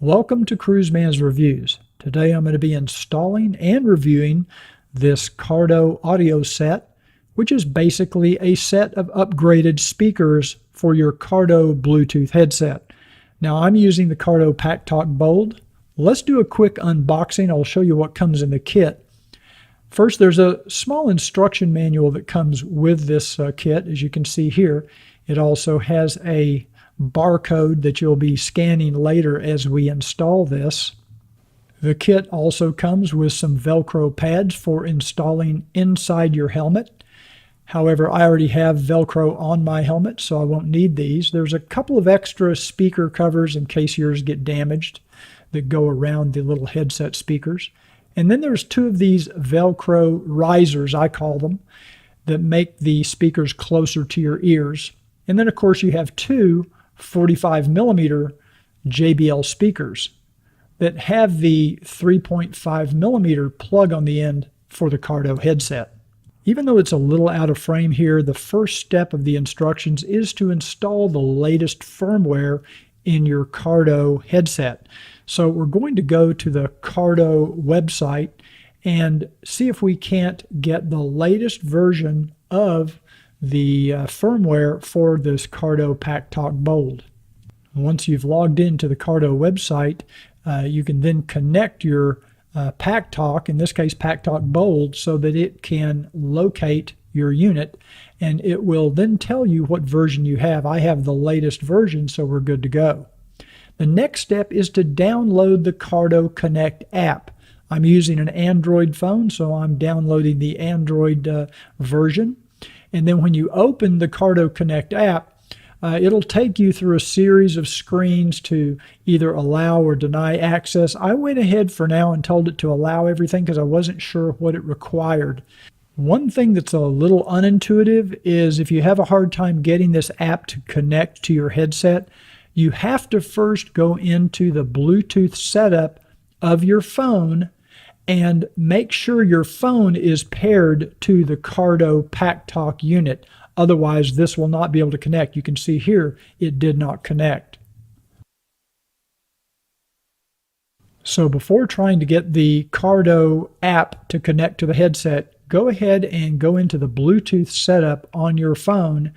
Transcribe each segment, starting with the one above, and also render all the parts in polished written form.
Welcome to Cruiseman's Reviews. Today I'm going to be installing and reviewing this Cardo audio set, which is basically a set of upgraded speakers for your Cardo Bluetooth headset. Now I'm using the Cardo PackTalk Bold. Let's do a quick unboxing. I'll show you what comes in the kit. First, there's a small instruction manual that comes with this kit, as you can see here. It also has a barcode that you'll be scanning later as we install this. The kit also comes with some Velcro pads for installing inside your helmet. However, I already have Velcro on my helmet, so I won't need these. There's a couple of extra speaker covers in case yours get damaged that go around the little headset speakers. And then there's two of these Velcro risers, I call them, that make the speakers closer to your ears. And then, of course, you have two 45mm JBL speakers that have the 3.5mm plug on the end for the Cardo headset. Even though it's a little out of frame here, the first step of the instructions is to install the latest firmware in your Cardo headset. So we're going to go to the Cardo website and see if we can't get the latest version of the firmware for this Cardo PackTalk Bold. Once you've logged into the Cardo website, you can then connect your PackTalk, in this case PackTalk Bold, so that it can locate your unit, and it will then tell you what version you have. I have the latest version, so we're good to go. The next step is to download the Cardo Connect app. I'm using an Android phone, so I'm downloading the Android version. And then when you open the Cardo Connect app, it'll take you through a series of screens to either allow or deny access. I went ahead for now and told it to allow everything because I wasn't sure what it required. One thing that's a little unintuitive is if you have a hard time getting this app to connect to your headset, you have to first go into the Bluetooth setup of your phone and make sure your phone is paired to the Cardo PackTalk unit. Otherwise, this will not be able to connect. You can see here, it did not connect. So before trying to get the Cardo app to connect to the headset, go ahead and go into the Bluetooth setup on your phone.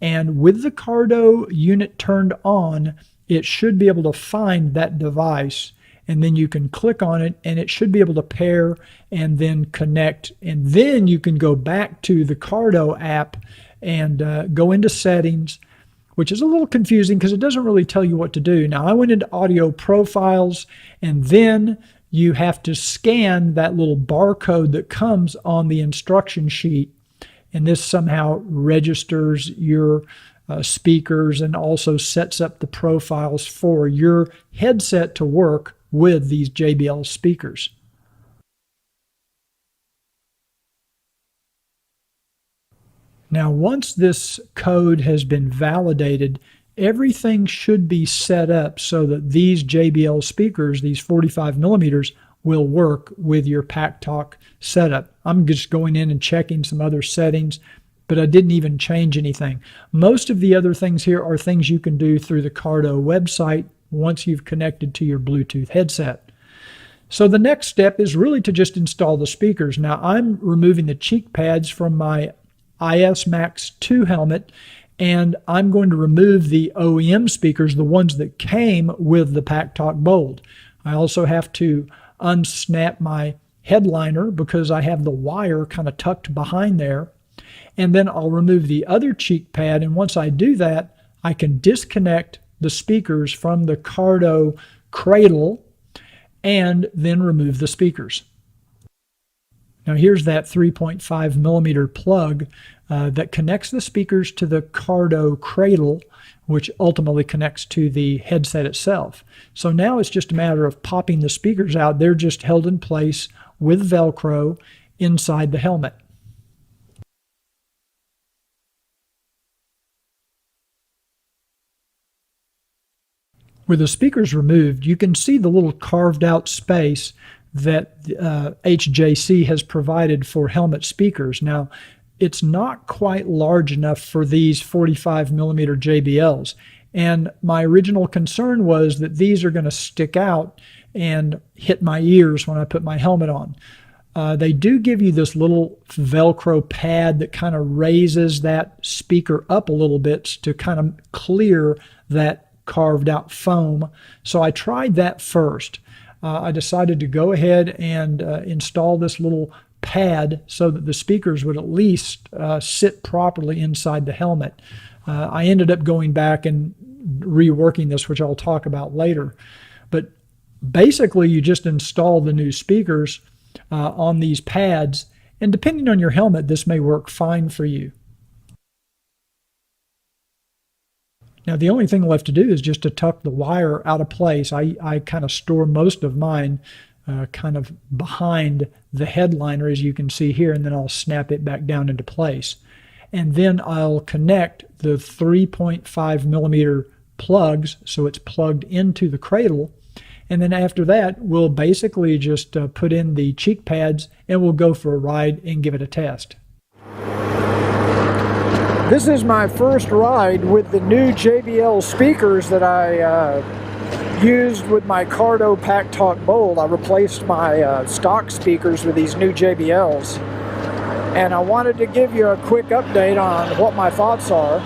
And with the Cardo unit turned on, it should be able to find that device. And then you can click on it and it should be able to pair and then connect. And then you can go back to the Cardo app and go into settings, which is a little confusing because it doesn't really tell you what to do. Now I went into audio profiles, and then you have to scan that little barcode that comes on the instruction sheet. And this somehow registers your speakers and also sets up the profiles for your headset to work with these JBL speakers. Now, once this code has been validated, everything should be set up so that these JBL speakers, these 45mm, will work with your PackTalk setup. I'm just going in and checking some other settings, but I didn't even change anything. Most of the other things here are things you can do through the Cardo website once you've connected to your Bluetooth headset. So the next step is really to just install the speakers. Now I'm removing the cheek pads from my IS Max 2 helmet, and I'm going to remove the OEM speakers, the ones that came with the PackTalk Bold. I also have to unsnap my headliner because I have the wire kind of tucked behind there. And then I'll remove the other cheek pad, and once I do that, I can disconnect the speakers from the Cardo cradle and then remove the speakers. Now here's that 3.5mm plug that connects the speakers to the Cardo cradle, which ultimately connects to the headset itself. So now it's just a matter of popping the speakers out. They're just held in place with Velcro inside the helmet. With the speakers removed, you can see the little carved out space that HJC has provided for helmet speakers. Now, it's not quite large enough for these 45mm JBLs, And my original concern was that these are going to stick out and hit my ears when I put my helmet on. They do give you this little Velcro pad that kind of raises that speaker up a little bit to kind of clear that carved out foam. So I tried that first. I decided to go ahead and install this little pad so that the speakers would at least sit properly inside the helmet. I ended up going back and reworking this, which I'll talk about later. But basically, you just install the new speakers on these pads, and depending on your helmet, this may work fine for you. Now, the only thing left to do is just to tuck the wire out of place. I kind of store most of mine kind of behind the headliner, as you can see here, and then I'll snap it back down into place. And then I'll connect the 3.5 millimeter plugs so it's plugged into the cradle. And then after that, we'll basically just put in the cheek pads and we'll go for a ride and give it a test. This is my first ride with the new JBL speakers that I used with my Cardo Pack Talk Bold. I replaced my stock speakers with these new JBLs. And I wanted to give you a quick update on what my thoughts are.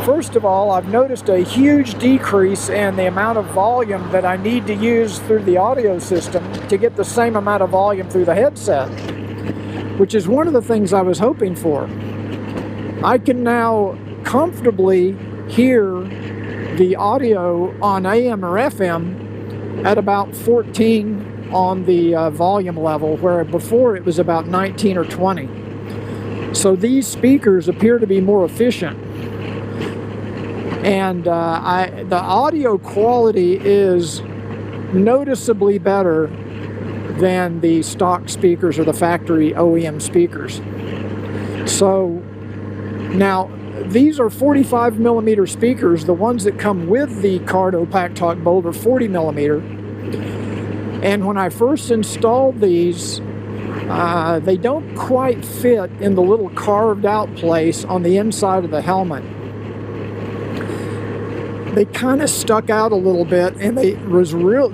First of all, I've noticed a huge decrease in the amount of volume that I need to use through the audio system to get the same amount of volume through the headset, which is one of the things I was hoping for. I can now comfortably hear the audio on AM or FM at about 14 on the volume level, where before it was about 19 or 20. So these speakers appear to be more efficient. And the audio quality is noticeably better than the stock speakers or the factory OEM speakers. So now these are 45 millimeter speakers. The ones that come with the Cardo Pack Talk Bold are 40 millimeter. And when I first installed these, they don't quite fit in the little carved out place on the inside of the helmet. They kind of stuck out a little bit, and they were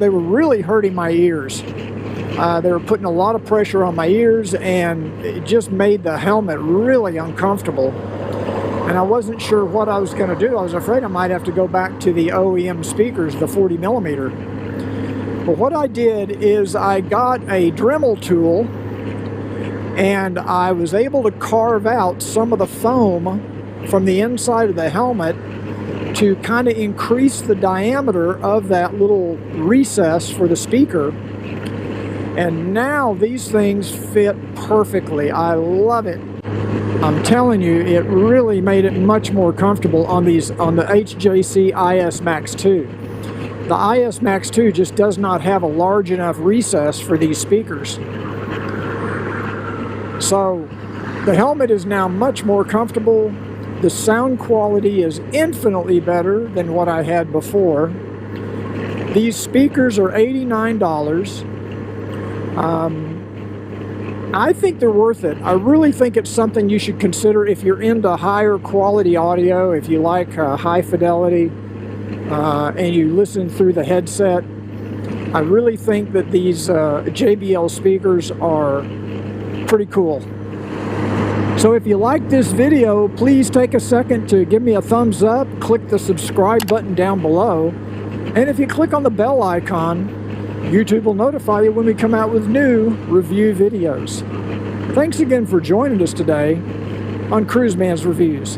really hurting my ears. They were putting a lot of pressure on my ears, and it just made the helmet really uncomfortable. And I wasn't sure what I was going to do. I was afraid I might have to go back to the OEM speakers, the 40 millimeter. But what I did is I got a Dremel tool, and I was able to carve out some of the foam from the inside of the helmet to kind of increase the diameter of that little recess for the speaker. And now these things fit perfectly. I love it. I'm telling you, it really made it much more comfortable on the HJC IS Max 2. The IS Max 2 just does not have a large enough recess for these speakers. So the helmet is now much more comfortable. The sound quality is infinitely better than what I had before. These speakers are $89. I think they're worth it. I really think it's something you should consider if you're into higher quality audio, if you like high fidelity, and you listen through the headset. I really think that these JBL speakers are pretty cool. So if you like this video, please take a second to give me a thumbs up, click the subscribe button down below, and if you click on the bell icon, YouTube will notify you when we come out with new review videos. Thanks again for joining us today on Cruiseman's Reviews.